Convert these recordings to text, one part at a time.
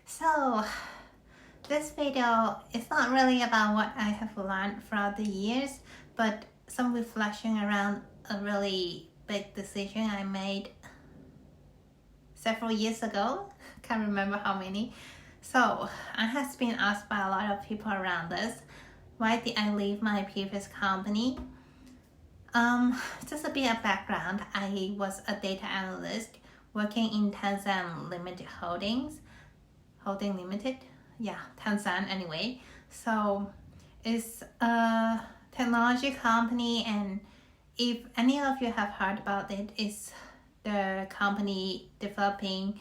So, this video is not really about what I have learned throughout the years, but some reflection around a really big decision I made several years ago. Can't remember how many. So, I have been asked by a lot of people around this, why did I leave my previous company? Just a bit of background, I was a data analyst working in Tencent Limited Holding Limited. Yeah, Tencent anyway. So it's a technology company, and if any of you have heard about it, it's the company developing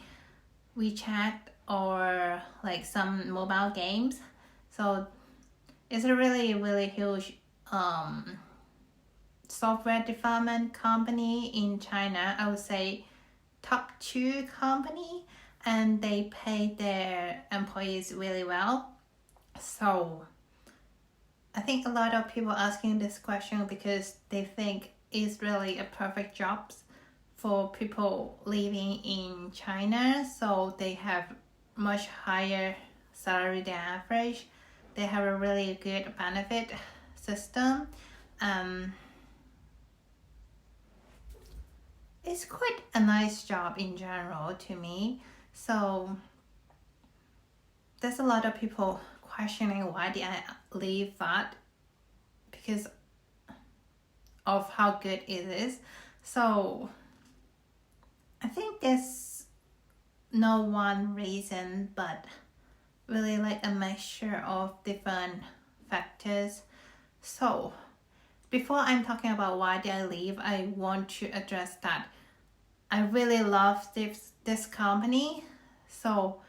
WeChat or like some mobile games. So it's a really huge software development company in China. I would say top 2 company, and they pay their employees really well. So I think a lot of people asking this question because they think it's really a perfect job for people living in China. So they have much higher salary than average. They have a really good benefit system. It's quite a nice job in general to me. So there's a lot of people questioning why did I leave that because of how good it is. So I think there's no one reason, but really like a mixture of different factors. So before I'm talking about why did I leave, I want to address that I really love this company. So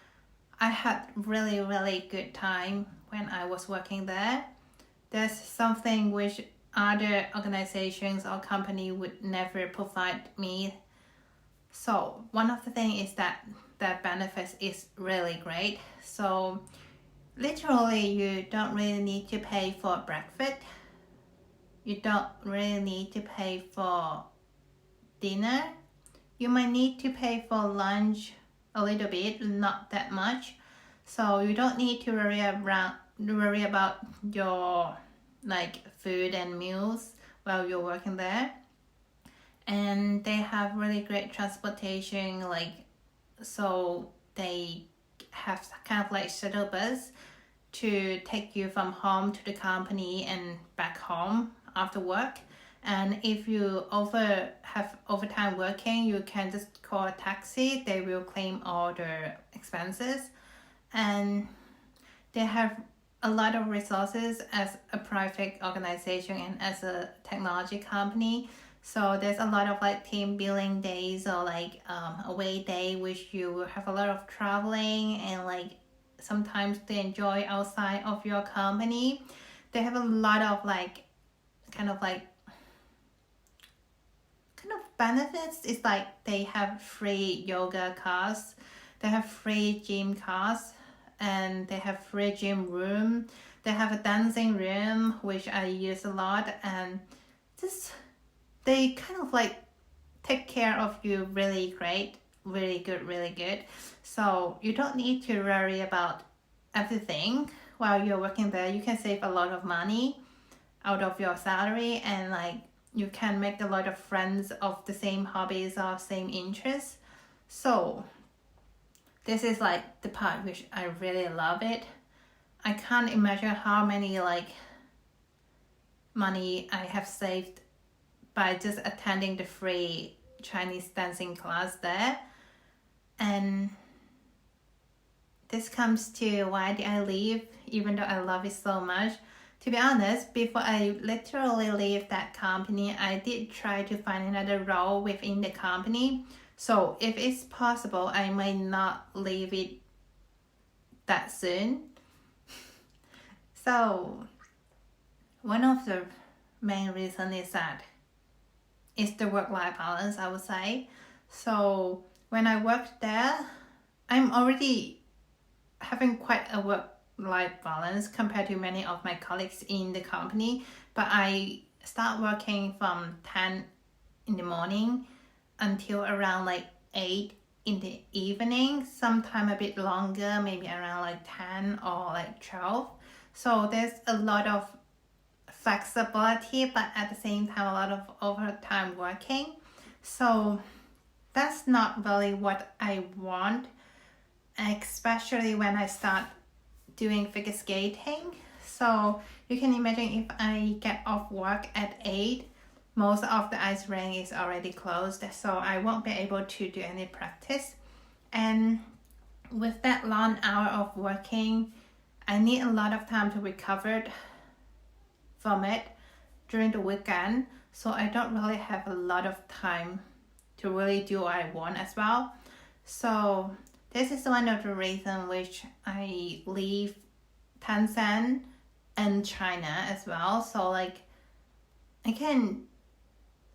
I had really good time when I was working there. There's something which other organizations or company would never provide me. So one of the things is that the benefits is really great. So literally you don't really need to pay for breakfast. You don't really need to pay for dinner. You might need to pay for lunch a little bit, not that much. So you don't need to worry about your like food and meals while you're working there. And they have really great transportation, like so they have kind of like shuttle bus to take you from home to the company and back home after work. And if you have overtime working, you can just call a taxi. They will claim all the expenses. And they have a lot of resources as a private organization and as a technology company. So there's a lot of like team building days or like away day, which you will have a lot of traveling and like sometimes to enjoy outside of your company. They have a lot of like kind of benefits. Is like they have free yoga class, they have free gym class, and they have free gym room. They have a dancing room which I use a lot, and just they kind of like take care of you really great, really good. So you don't need to worry about everything while you're working there. You can save a lot of money out of your salary, and like you can make a lot of friends of the same hobbies or same interests. So this is like the part which I really love it. I can't imagine how many like money I have saved by just attending the free Chinese dancing class there. And this comes to why did I leave, even though I love it so much. To be honest, before I literally leave that company, I did try to find another role within the company. So if it's possible, I might not leave it that soon. So one of the main reasons is that it's the work-life balance, I would say. So when I worked there, I'm already having quite a work-life balance compared to many of my colleagues in the company. But I start working from 10 in the morning until around like 8 in the evening, sometime a bit longer, maybe around like 10 or like 12. So there's a lot of flexibility, but at the same time a lot of overtime working. So that's not really what I want, especially when I start doing figure skating. So you can imagine if I get off work at 8, most of the ice rink is already closed, so I won't be able to do any practice. And with that long hour of working, I need a lot of time to recover from it during the weekend, so I don't really have a lot of time to really do what I want as well. So this is one of the reasons which I leave Tencent and China as well. So like I can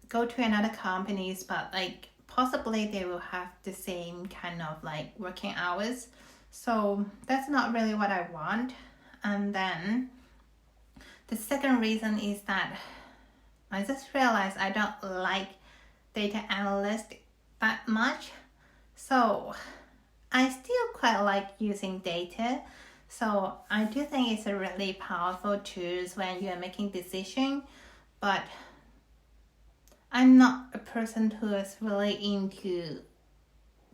go to another companies, but like possibly they will have the same kind of like working hours. So that's not really what I want. And then the second reason is that I just realized I don't like data analyst that much. So I still quite like using data. So I do think it's a really powerful tool when you're making decisions, but I'm not a person who is really into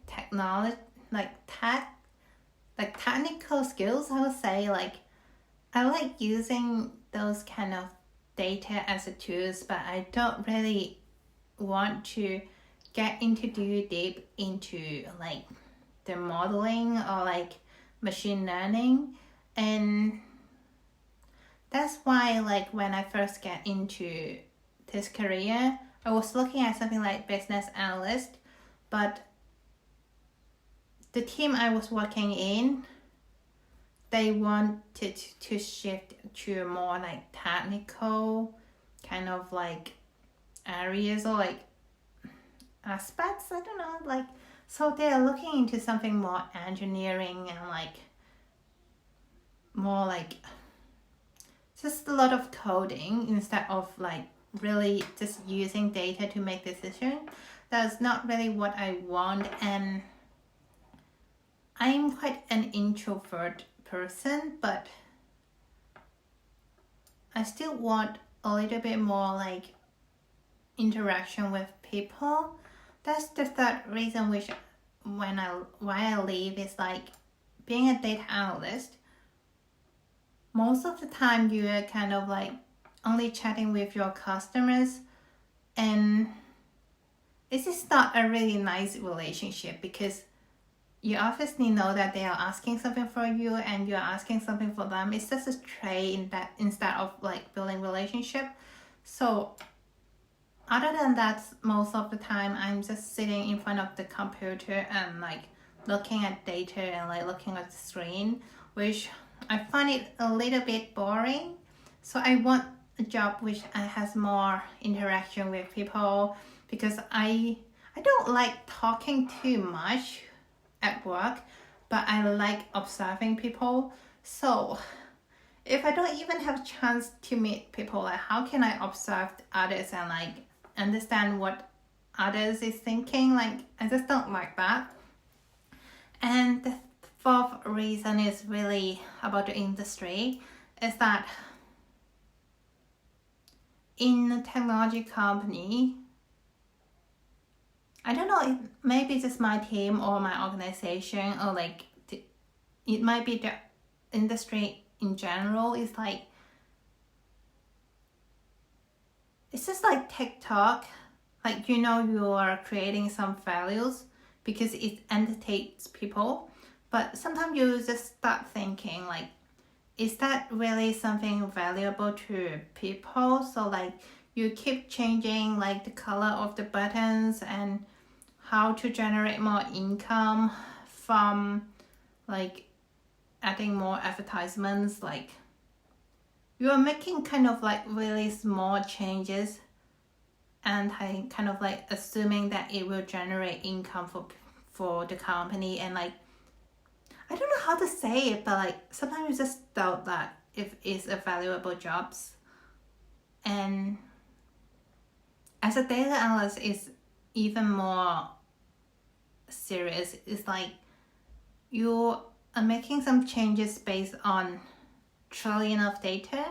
technology, like technical skills, I would say. Like I like using those kind of data as a tools, but I don't really want to get into too deep into like the modeling or like machine learning. And that's why like when I first get into this career, I was looking at something like business analyst, but the team I was working in, they wanted to shift to more like technical kind of like areas or like aspects, I don't know, like, so they're looking into something more engineering and like more like just a lot of coding instead of like really just using data to make decisions. That's not really what I want, and I'm quite an introvert person, but I still want a little bit more like interaction with people. That's the third reason which why I leave is like being a data analyst. Most of the time you're kind of like only chatting with your customers, and this is not a really nice relationship because you obviously know that they are asking something for you and you're asking something for them. It's just a trade in that instead of like building relationship. So other than that, most of the time I'm just sitting in front of the computer and like looking at data and like looking at the screen, which I find it a little bit boring. So I want a job which has more interaction with people, because I don't like talking too much at work, but I like observing people. So if I don't even have a chance to meet people, like how can I observe others and like understand what others is thinking? Like I just don't like that. And the fourth reason is really about the industry, is that in a technology company, I don't know, it maybe just my team or my organization, or like it might be the industry in general, is like it's just like TikTok. Like, you know, you are creating some values because it entertains people, but sometimes you just start thinking like, is that really something valuable to people? So like you keep changing like the color of the buttons and how to generate more income from like adding more advertisements. Like you are making kind of like really small changes and I kind of like assuming that it will generate income for the company. And like I don't know how to say it, but like sometimes you just doubt that if it's a valuable jobs. And as a data analyst, it's even more serious. It's like you are making some changes based on trillion of data,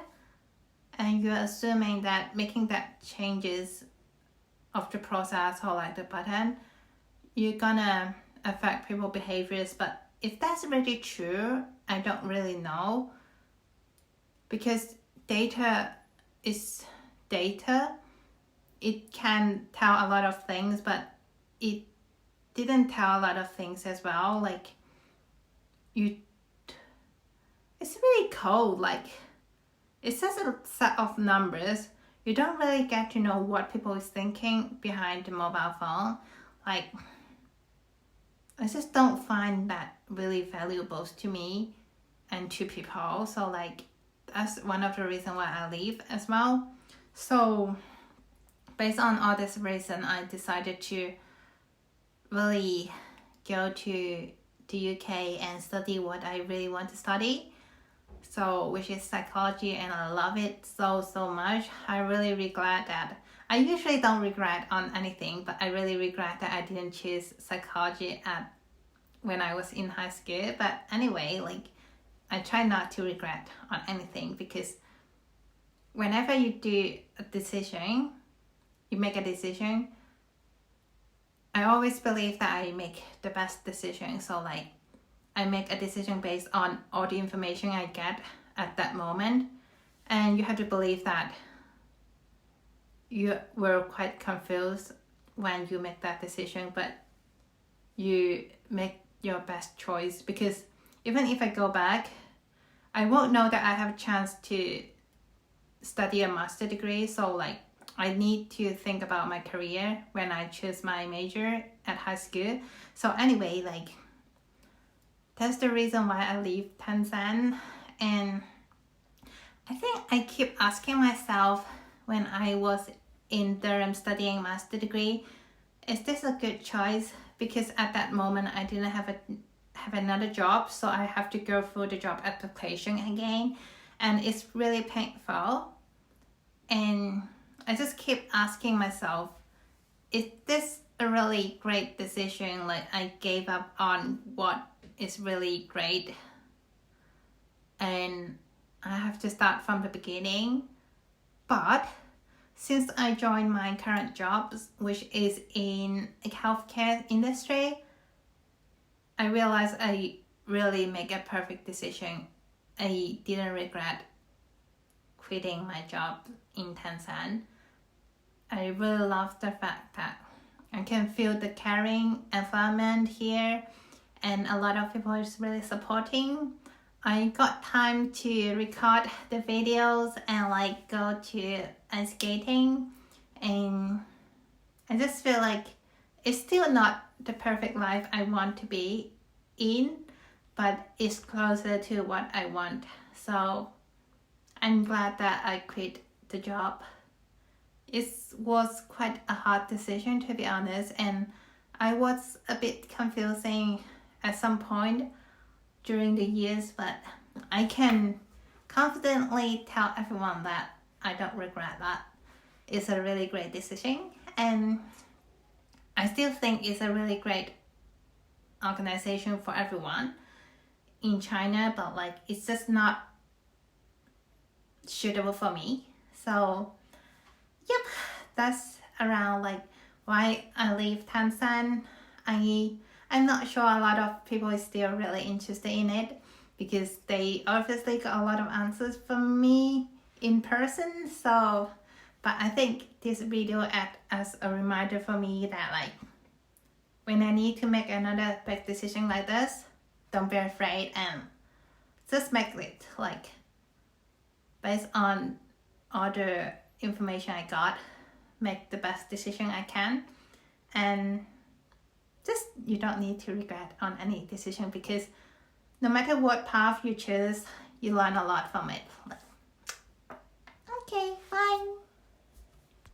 and you're assuming that making that changes of the process or like the button, you're gonna affect people behaviors. But if that's really true, I don't really know, because data is data. It can tell a lot of things, but it didn't tell a lot of things as well. Like it's really cold. Like it's just a set of numbers. You don't really get to know what people is thinking behind the mobile phone. Like I just don't find that really valuable to me and to people. So like that's one of the reasons why I leave as well. So based on all this reason, I decided to really go to the UK and study what I really want to study. So which is psychology, and I love it so much. I really regret that. I usually don't regret on anything, but I really regret that I didn't choose psychology when I was in high school. But anyway, like I try not to regret on anything, because whenever you do a decision, you make a decision, I always believe that I make the best decision. So like I make a decision based on all the information I get at that moment. And you have to believe that you were quite confused when you make that decision, but you make your best choice. Because even if I go back, I won't know that I have a chance to study a master degree. So like I need to think about my career when I choose my major at high school. So anyway, like that's the reason why I leave Tencent. And I think I keep asking myself when I was in Durham studying master degree, is this a good choice? Because at that moment I didn't have another job, so I have to go through the job application again, and it's really painful. And I just keep asking myself, is this a really great decision? Like I gave up on what is really great, and I have to start from the beginning. But since I joined my current job, which is in a healthcare industry, I realized I really make a perfect decision. I didn't regret quitting my job in Tencent. I really love the fact that I can feel the caring environment here, and a lot of people is really supporting. I got time to record the videos and like go to ice skating, and I just feel like it's still not the perfect life I want to be in, but it's closer to what I want. So I'm glad that I quit the job. It was quite a hard decision, to be honest, and I was a bit confusing at some point during the years, but I can confidently tell everyone that I don't regret that. It's a really great decision, and I still think it's a really great organization for everyone in China, but like it's just not suitable for me. So yep, that's around like why I leave Tencent. I'm not sure a lot of people is still really interested in it, because they obviously got a lot of answers from me in person. So, but I think this video act as a reminder for me that like when I need to make another big decision like this, don't be afraid and just make it like based on all the information I got, make the best decision I can, and just you don't need to regret on any decision, because no matter what path you choose, you learn a lot from it. Okay, fine.